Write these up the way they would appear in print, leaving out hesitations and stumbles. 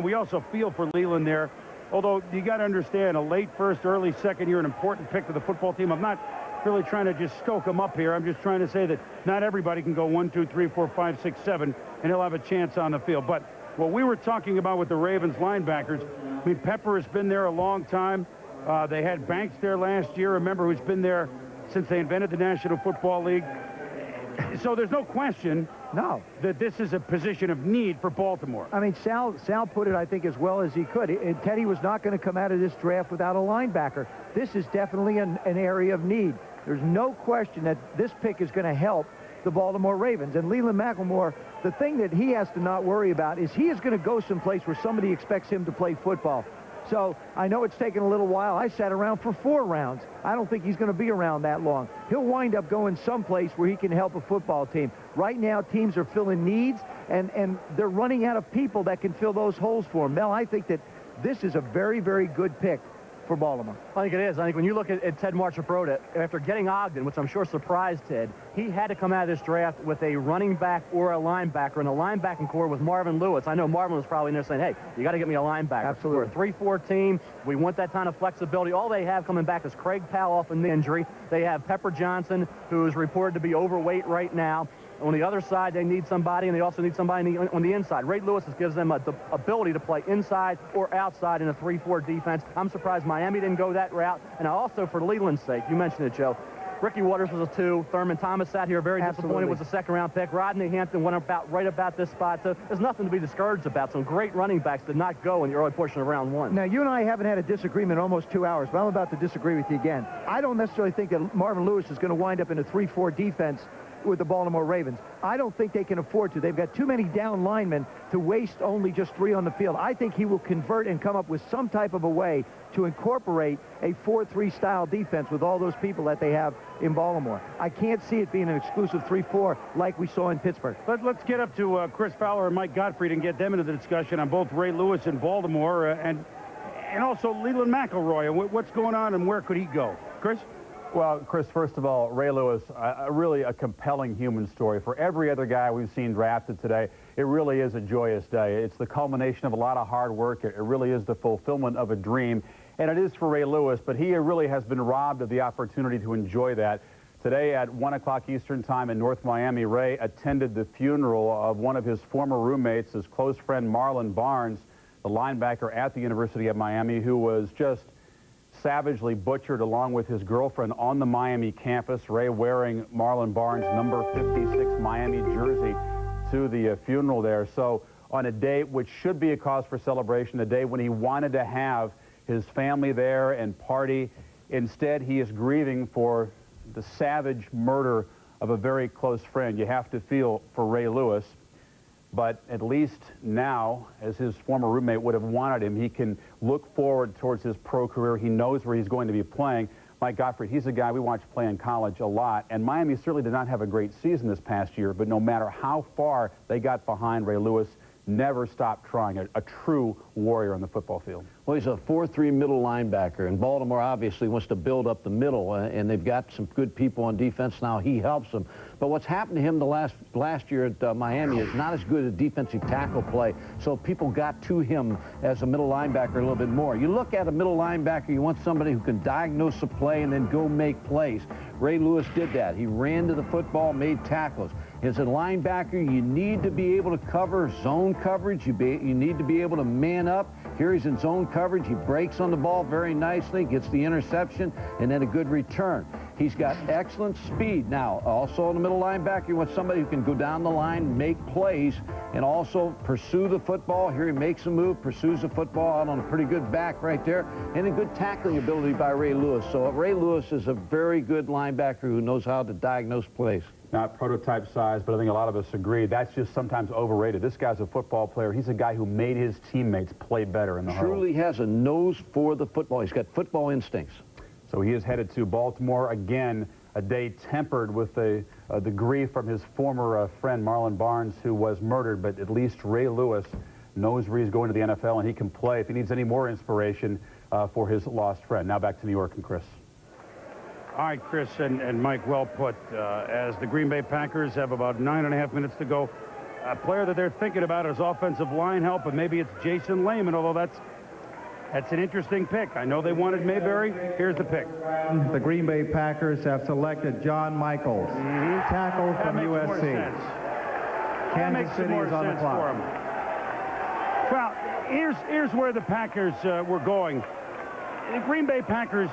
We also feel for Leland there, although you got to understand, a late first, early second year, an important pick to the football team. I'm not really trying to just stoke him up here. I'm just trying to say that not everybody can go 1, 2, 3, 4, 5, 6, 7, and he'll have a chance on the field. But what we were talking about with the Ravens linebackers, I mean, Pepper has been there a long time. They had Banks there last year, remember, who's been there since they invented the National Football League. So there's no question that this is a position of need for Baltimore. I mean, Sal put it, I think, as well as he could. Teddy was not going to come out of this draft without a linebacker. This is definitely an area of need. There's no question that this pick is going to help the Baltimore Ravens. And Leland McElmore, the thing that he has to not worry about is he is going to go someplace where somebody expects him to play football. So I know it's taken a little while. I sat around for 4 rounds. I don't think he's going to be around that long. He'll wind up going someplace where he can help a football team. Right now, teams are filling needs, and they're running out of people that can fill those holes for him. Mel, I think that this is a very, very good pick for Baltimore. I think it is. I think when you look at Ted Marchapro, after getting Ogden, which I'm sure surprised Ted, he had to come out of this draft with a running back or a linebacker, and the linebacking core was Marvin Lewis. I know Marvin was probably in there saying, hey, you got to get me a linebacker. Absolutely. We're a 3-4 team. We want that kind of flexibility. All they have coming back is Craig Powell off an injury. They have Pepper Johnson, who is reported to be overweight right now. On the other side, they need somebody, and they also need somebody on the inside. Ray Lewis gives them the ability to play inside or outside in a 3-4 defense. I'm surprised Miami didn't go that route. And also, for Leland's sake, you mentioned it, Joe, Ricky Waters was a 2. Thurman Thomas sat here very disappointed, was a second-round pick. Rodney Hampton went right about this spot. So there's nothing to be discouraged about. Some great running backs did not go in the early portion of round 1. Now, you and I haven't had a disagreement in almost 2 hours, but I'm about to disagree with you again. I don't necessarily think that Marvin Lewis is going to wind up in a 3-4 defense with the Baltimore Ravens. I don't think they can afford to. They've got too many down linemen to waste only just 3 on the field. I think he will convert and come up with some type of a way to incorporate a 4-3 style defense with all those people that they have in Baltimore. I can't see it being an exclusive 3-4 like we saw in Pittsburgh. But let's get up to Chris Fowler and Mike Gottfried and get them into the discussion on both Ray Lewis and Baltimore and also Leland McElroy. What's going on and where could he go? Chris? Well, Chris, first of all, Ray Lewis, really a compelling human story. For every other guy we've seen drafted today, it really is a joyous day. It's the culmination of a lot of hard work. It really is the fulfillment of a dream. And it is for Ray Lewis, but he really has been robbed of the opportunity to enjoy that. Today at 1 o'clock Eastern Time in North Miami, Ray attended the funeral of one of his former roommates, his close friend Marlon Barnes, the linebacker at the University of Miami, who was just savagely butchered along with his girlfriend on the Miami campus. Ray wearing Marlon Barnes' number 56 Miami jersey to the funeral there. So on a day which should be a cause for celebration, a day when he wanted to have his family there and party, instead he is grieving for the savage murder of a very close friend. You have to feel for Ray Lewis. But at least now, as his former roommate would have wanted him, he can look forward towards his pro career. He knows where he's going to be playing. Mike Gottfried, he's a guy we watched play in college a lot, and Miami certainly did not have a great season this past year, but no matter how far they got behind, Ray Lewis never stopped trying, a true warrior on the football field. Well, he's a 4-3 middle linebacker, and Baltimore obviously wants to build up the middle, and they've got some good people on defense now. He helps them. But what's happened to him the last year at Miami is not as good a defensive tackle play, so people got to him as a middle linebacker a little bit more. You look at a middle linebacker, you want somebody who can diagnose a play and then go make plays. Ray Lewis did that. He ran to the football, made tackles. As a linebacker, you need to be able to cover zone coverage. You need to be able to man up. Here he's in zone coverage. He breaks on the ball very nicely, gets the interception, and then a good return. He's got excellent speed. Now, also in the middle linebacker, you want somebody who can go down the line, make plays, and also pursue the football. Here he makes a move, pursues the football out on a pretty good back right there, and a good tackling ability by Ray Lewis. So Ray Lewis is a very good linebacker who knows how to diagnose plays. Not prototype size, but I think a lot of us agree that's just sometimes overrated. This guy's a football player. He's a guy who made his teammates play better in the huddle. Truly has a nose for the football. He's got football instincts. So he is headed to Baltimore again, a day tempered with the grief from his former friend Marlon Barnes, who was murdered. But at least Ray Lewis knows where he's going to the NFL, and he can play if he needs any more inspiration for his lost friend. Now back to New York and Chris. All right, Chris and Mike, well put. As the Green Bay Packers have about 9.5 minutes to go A player that they're thinking about is offensive line help, and maybe it's Jason Lehman, although that's an interesting pick. I know they wanted Mayberry. Here's the pick. The Green Bay Packers have selected John Michaels, tackle from USC. Kansas City is on the clock. Well, here's where the Packers were going. The Green Bay Packers,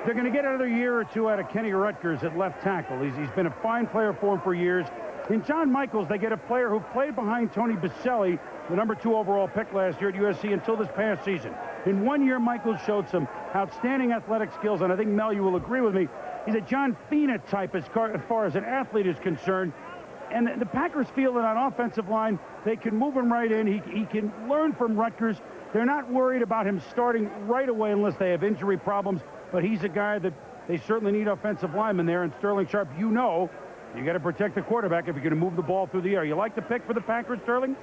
they're going to get another year or two out of Kenny Rutgers at left tackle. He's been a fine player for him for years. In John Michaels, they get a player who played behind Tony Baselli, the #2 overall pick last year at USC, until this past season. In 1 year, Michaels showed some outstanding athletic skills, and I think, Mel, you will agree with me, he's a John Fina type as far as an athlete is concerned. And the Packers feel that on offensive line, they can move him right in. He can learn from Rutgers. They're not worried about him starting right away unless they have injury problems, but he's a guy that they certainly need offensive linemen there. And Sterling Sharp, you know, you got to protect the quarterback if you're going to move the ball through the air. You like the pick for the Packers, Sterling?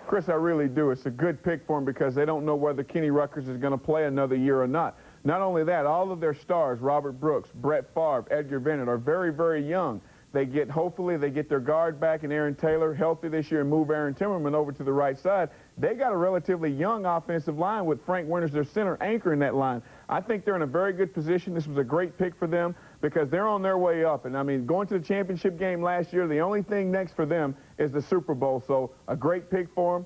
Chris, I really do. It's a good pick for them because they don't know whether Kenny Rutgers is going to play another year or not. Not only that, all of their stars, Robert Brooks, Brett Favre, Edgar Bennett, are very, very young. Hopefully they get their guard back and Aaron Taylor healthy this year and move Aaron Timmerman over to the right side. They got a relatively young offensive line with Frank Winters, their center, anchoring that line. I think they're in a very good position. This was a great pick for them because they're on their way up. And, I mean, going to the championship game last year, the only thing next for them is the Super Bowl. So a great pick for them.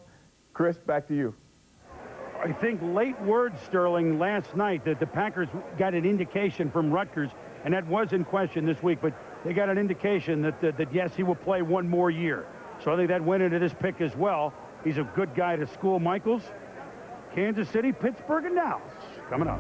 Chris, back to you. I think late word, Sterling, last night that the Packers got an indication from Rutgers, and that was in question this week, but they got an indication that yes, he will play one more year. So I think that went into this pick as well. He's a good guy to school. Michaels, Kansas City, Pittsburgh, and Dallas. Coming up.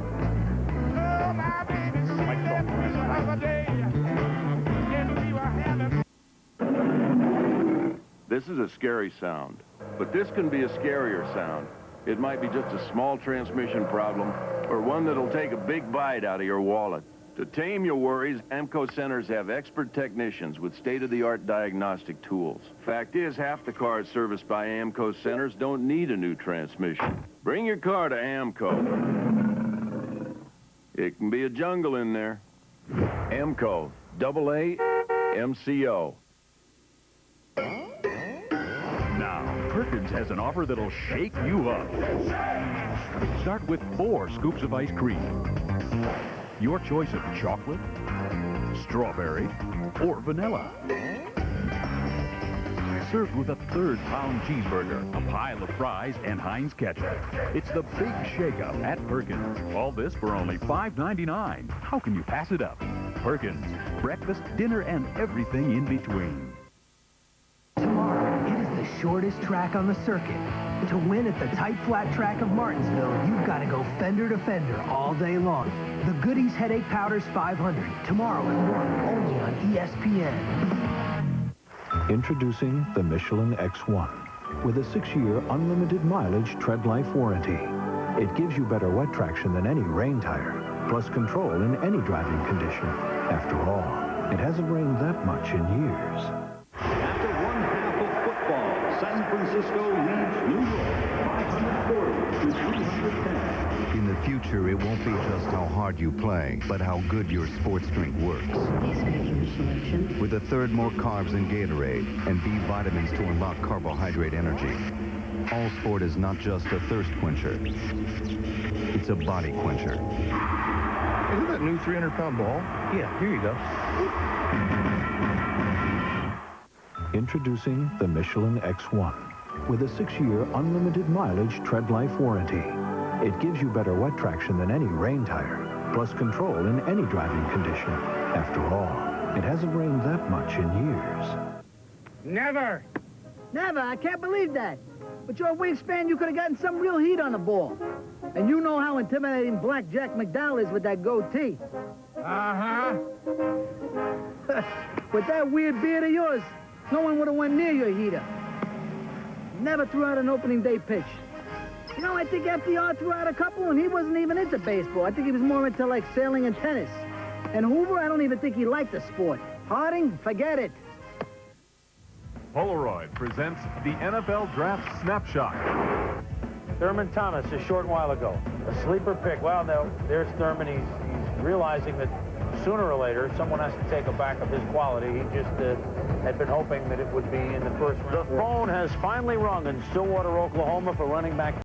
This is a scary sound, but this can be a scarier sound. It might be just a small transmission problem or one that'll take a big bite out of your wallet. To tame your worries, AMCO centers have expert technicians with state-of-the-art diagnostic tools. Fact is, half the cars serviced by AMCO centers don't need a new transmission. Bring your car to AMCO. It can be a jungle in there. AMCO, AA MCO. Now, Perkins has an offer that'll shake you up. Start with 4 scoops of ice cream. Your choice of chocolate, strawberry, or vanilla. Served with a 3rd-pound cheeseburger, a pile of fries, and Heinz ketchup. It's the big shake-up at Perkins. All this for only $5.99. How can you pass it up? Perkins, breakfast, dinner, and everything in between. Tomorrow, it is the shortest track on the circuit. To win at the tight flat track of Martinsville, you've got to go fender to fender all day long. The Goodies Headache Powders 500, tomorrow at 1, only on ESPN. Introducing the Michelin X1 with a 6-year unlimited mileage tread life warranty. It gives you better wet traction than any rain tire, plus control in any driving condition. After all, it hasn't rained that much in years. After one half of football, San Francisco leads New York 540 to 310. In the future, it won't be just how hard you play, but how good your sports drink works. With a third more carbs than Gatorade and B vitamins to unlock carbohydrate energy. All Sport is not just a thirst quencher. It's a body quencher. Isn't that new 300-pound ball? Yeah, here you go. Introducing the Michelin X1 with a 6-year unlimited mileage tread life warranty. It gives you better wet traction than any rain tire, plus control in any driving condition. After all, it hasn't rained that much in years. Never! Never, I can't believe that. With your wingspan, you could have gotten some real heat on the ball. And you know how intimidating Black Jack McDowell is with that goatee. Uh-huh. With that weird beard of yours, no one would have went near your heater. Never threw out an opening day pitch. You know, I think FDR threw out a couple and he wasn't even into baseball. I think he was more into, like, sailing and tennis. And Hoover, I don't even think he liked the sport. Harding, forget it. Polaroid presents the NFL Draft Snapshot. Thurman Thomas a short while ago. A sleeper pick. Well, now, there's Thurman. He's realizing that sooner or later, someone has to take a back of his quality. He just had been hoping that it would be in the first round. The phone has finally rung in Stillwater, Oklahoma for running back